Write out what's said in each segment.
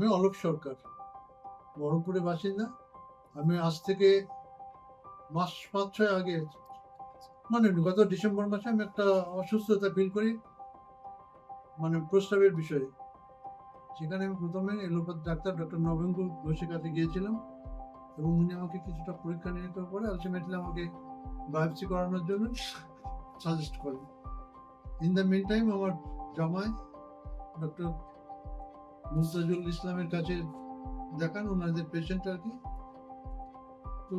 আমি অলোক সরকার, বহরমপুরের বাসিন্দা। আমি আজ থেকে মাস 5-6 আগে, মানে গত ডিসেম্বর মাসে আমি একটা অসুস্থতা ফিল করি, মানে প্রস্রাবের বিষয়ে। সেখানে আমি প্রথমে এলোপ্যাথ ডাক্তার ডক্টর নবেন্দু ঘোষের কাছে গিয়েছিলাম এবং উনি আমাকে কিছুটা পরীক্ষা নিরীক্ষা করে আলটিমেটলি আমাকে বায়োপসি করানোর জন্য সাজেস্ট করেন। ইন দ্য মিন টাইম আমার জামাই ডক্টর মুস্তাজুল ইসলামের কাছে দেখান, ওনাদের পেশেন্ট আর কি। তো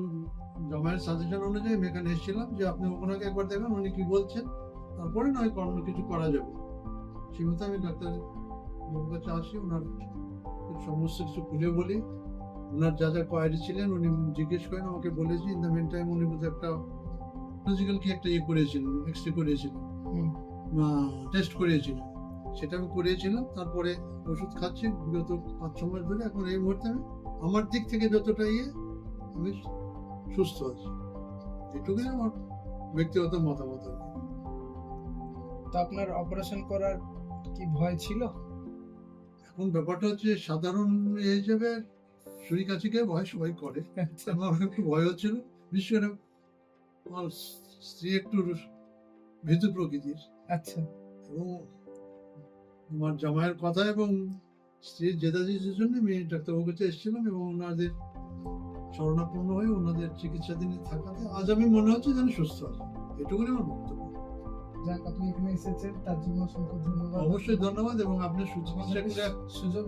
জামাইয়ের সাজেশন অনুযায়ী আমি এখানে এসেছিলাম যে আপনি ওনাকে একবার দেখেন উনি কি বলছেন, তারপরে নয় অন্য কিছু করা যাবে। সেই মতো আমি ডাক্তার বাবুর কাছে আসি, ওনার সমস্ত কিছু খুলে বলি, ওনার যা যা কোয়ারি ছিলেন উনি জিজ্ঞেস করেন, আমাকে বলেছি। ইন দ্য মিন টাইম উনি বোধহয় একটা ফিজিক্যাল কি একটা করেছিলেন, এক্স রে করেছিলেন, টেস্ট করিয়েছিলেন, সেটা আমি করিয়েছিলাম। তারপরে ওষুধ খাচ্ছি বিগত 5-6 মাস ধরে। এখন এই মুহূর্তে আমি আমার দিক থেকে যতটা আমি সুস্থ আছি, এটুকুই আমার ব্যক্তিগত মতামত। তো আপনার অপারেশন করার কি ভয় ছিল? এখন ব্যাপারটা হচ্ছে সাধারণ হিসেবে ছুরি কাছিকে ভয় সবাই করে, আমার একটু ভয় হচ্ছিল। বিশেষ করে আমার স্ত্রী একটু ভীতু প্রকৃতির। আচ্ছা। এবং আমার জামাইয়ের কথা এবং স্ত্রীর জেদাজির জন্য আমি ডাক্তারবাবুর কাছে এসেছিলাম এবং ওনাদের শরণাপন্ন হয়ে ওনাদের চিকিৎসাধীন থাকাতে আজ আমি মনে হচ্ছে যেন সুস্থ আছি, এটুকুনি আমার বক্তব্য। যাক, আপনি এখানে এসেছেন তার জন্য অসংখ্য ধন্যবাদ। অবশ্যই ধন্যবাদ, এবং আপনি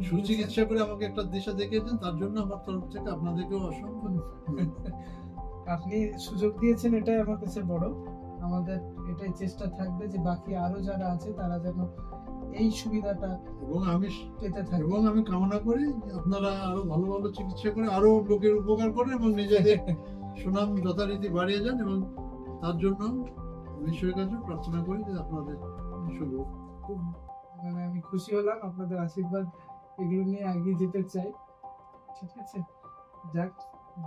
সুচিকিৎসা করে আমাকে একটা দিশা দেখিয়েছেন, তার জন্য আমার তরফ থেকে আপনাদেরকেও অসংখ্য আপনি সুযোগ দিয়েছেন, এটাই আমার কাছে বড়। আমাদের এটাই চেষ্টা থাকবে যে বাকি আরো যারা আছে তারা যেন এই সুবিধাটা এবং আমি পেতে থাকে। এবং আমি কামনা করি আপনারা আরো ভালো ভালো চিকিৎসা করে আরো লোকের উপকার করেন এবং নিজেদের সুনাম যথারীতি বাড়িয়ে যান, এবং তার জন্য ঈশ্বরের কাছে প্রার্থনা করি যে আপনাদের শুভ। খুব মানে আমি খুশি হলাম, আপনাদের আশীর্বাদ এগুলো নিয়ে এগিয়ে যেতে চাই। ঠিক আছে, যাক,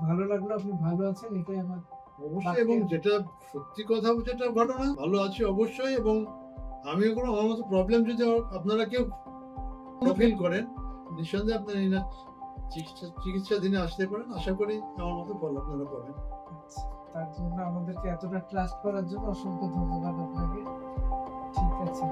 ভালো লাগলো আপনি ভালো আছেন, এটাই আমার অবশ্যই। এবং যেটা সত্যি কথা, যেটা ঘটনা, ভালো আছি অবশ্যই। এবং আমি কোনো আমার মতো প্রবলেম যদি আপনারা কেউ ফিল করেন, নিঃসন্দেহে আপনারা এই না চিকিৎসাধীনে আসতে পারেন। আশা করি আমার মতো ফল আপনারা পাবেন। তার জন্য আমাদেরকে এতটা ট্রাস্ট করার জন্য অসংখ্য ধন্যবাদ আপনাকে। ঠিক আছে।